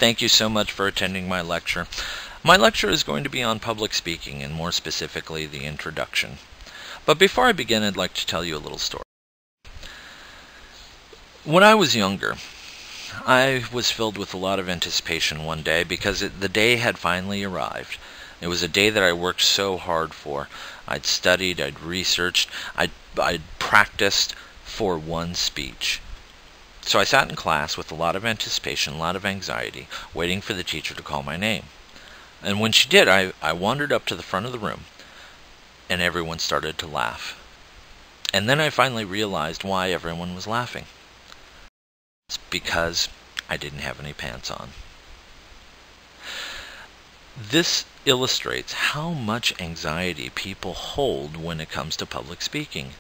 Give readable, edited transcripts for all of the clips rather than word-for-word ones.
Thank you so much for attending my lecture. My lecture is going to be on public speaking, and more specifically, the introduction. But before I begin, I'd like to tell you a little story. When I was younger, I was filled with a lot of anticipation one day because the day had finally arrived. It was a day that I worked so hard for. I'd studied, I'd researched, I'd practiced for one speech. So I sat in class with a lot of anticipation, a lot of anxiety, waiting for the teacher to call my name. And when she did, I wandered up to the front of the room, and everyone started to laugh. And then I finally realized why everyone was laughing. It's because I didn't have any pants on. This illustrates how much anxiety people hold when it comes to public speaking.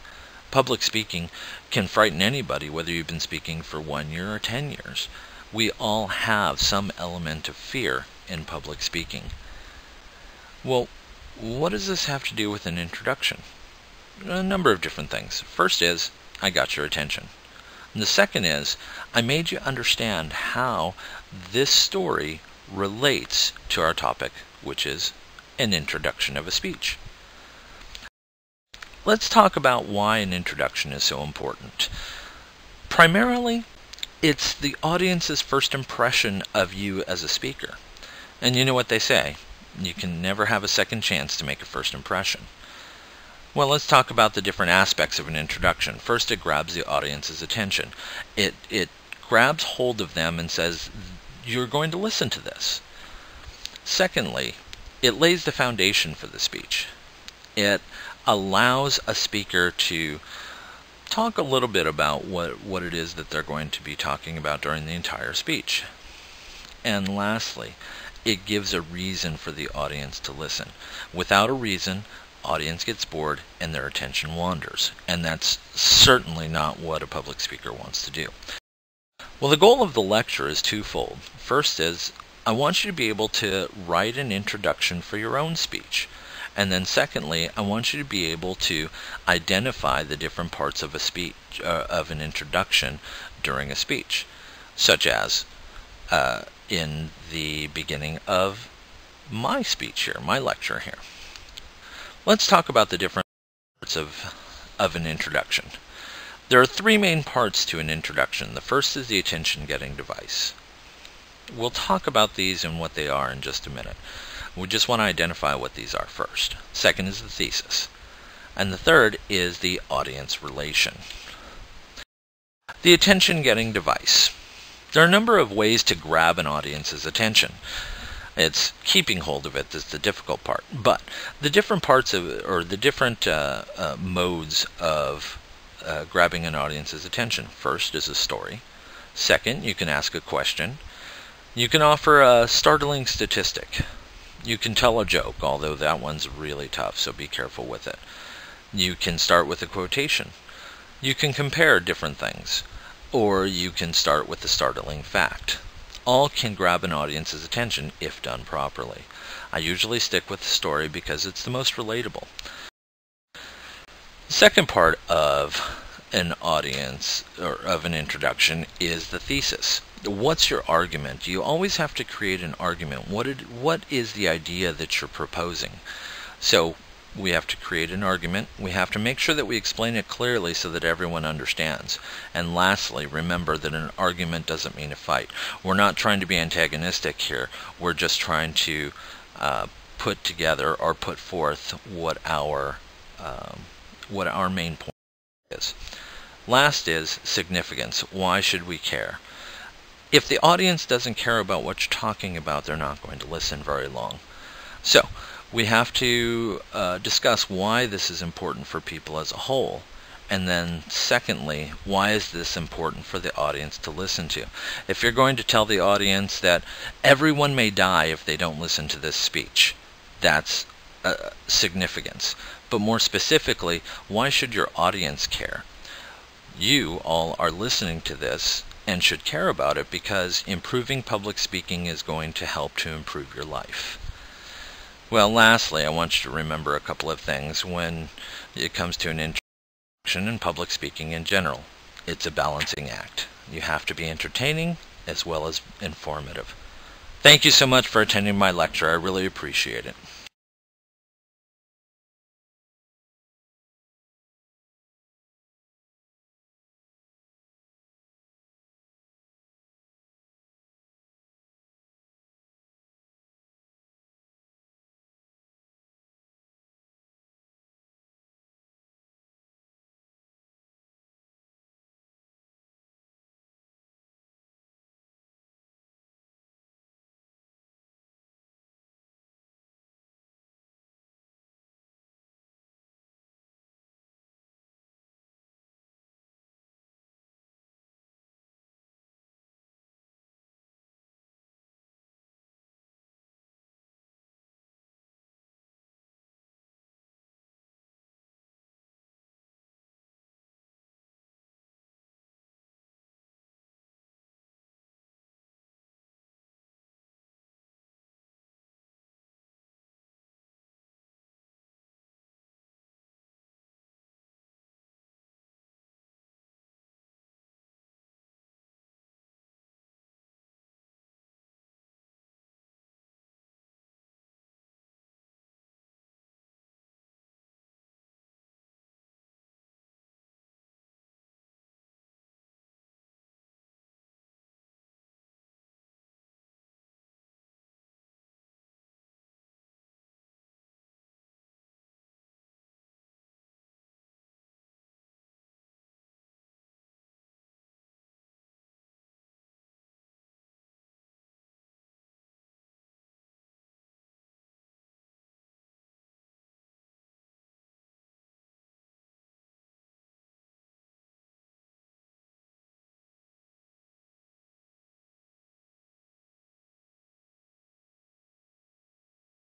Public speaking can frighten anybody, whether you've been speaking for 1 year or 10 years. We all have some element of fear in public speaking. Well, what does this have to do with an introduction? A number of different things. First is, I got your attention. And the second is, I made you understand how this story relates to our topic, which is an introduction of a speech. Let's talk about why an introduction is so important. Primarily, it's the audience's first impression of you as a speaker. And you know what they say, you can never have a second chance to make a first impression. Well, let's talk about the different aspects of an introduction. First, it grabs the audience's attention. It grabs hold of them and says, you're going to listen to this. Secondly, it lays the foundation for the speech. It allows a speaker to talk a little bit about what it is that they're going to be talking about during the entire speech. And lastly, it gives a reason for the audience to listen. Without a reason, audience gets bored and their attention wanders. And that's certainly not what a public speaker wants to do. Well, the goal of the lecture is twofold. First is, I want you to be able to write an introduction for your own speech. And then secondly, I want you to be able to identify the different parts of a speech, of an introduction during a speech, such as in the beginning of my speech here, my lecture here. Let's talk about the different parts of an introduction. There are three main parts to an introduction. The first is the attention-getting device. We'll talk about these and what they are in just a minute. We just want to identify what these are first. Second is the thesis. And the third is the audience relation. The attention-getting device. There are a number of ways to grab an audience's attention. It's keeping hold of it that's the difficult part. But the different parts of it, or the different modes of grabbing an audience's attention. First is a story. Second, you can ask a question. You can offer a startling statistic. You can tell a joke, although that one's really tough, so be careful with it. You can start with a quotation. You can compare different things. Or you can start with a startling fact. All can grab an audience's attention if done properly. I usually stick with the story because it's the most relatable. The second part of an audience, or of an introduction, is the thesis. What's your argument? You always have to create an argument. What is the idea that you're proposing? So we have to create an argument. We have to make sure that we explain it clearly so that everyone understands. And lastly, remember that an argument doesn't mean a fight. We're not trying to be antagonistic here. We're just trying to put together or put forth what our main point is. Last is significance. Why should we care? If the audience doesn't care about what you're talking about, they're not going to listen very long. So we have to discuss why this is important for people as a whole. And then secondly, why is this important for the audience to listen to? If you're going to tell the audience that everyone may die if they don't listen to this speech, that's significance. But more specifically, why should your audience care? You all are listening to this and should care about it because improving public speaking is going to help to improve your life. Well, lastly, I want you to remember a couple of things when it comes to an introduction and public speaking in general. It's a balancing act. You have to be entertaining as well as informative. Thank you so much for attending my lecture. I really appreciate it.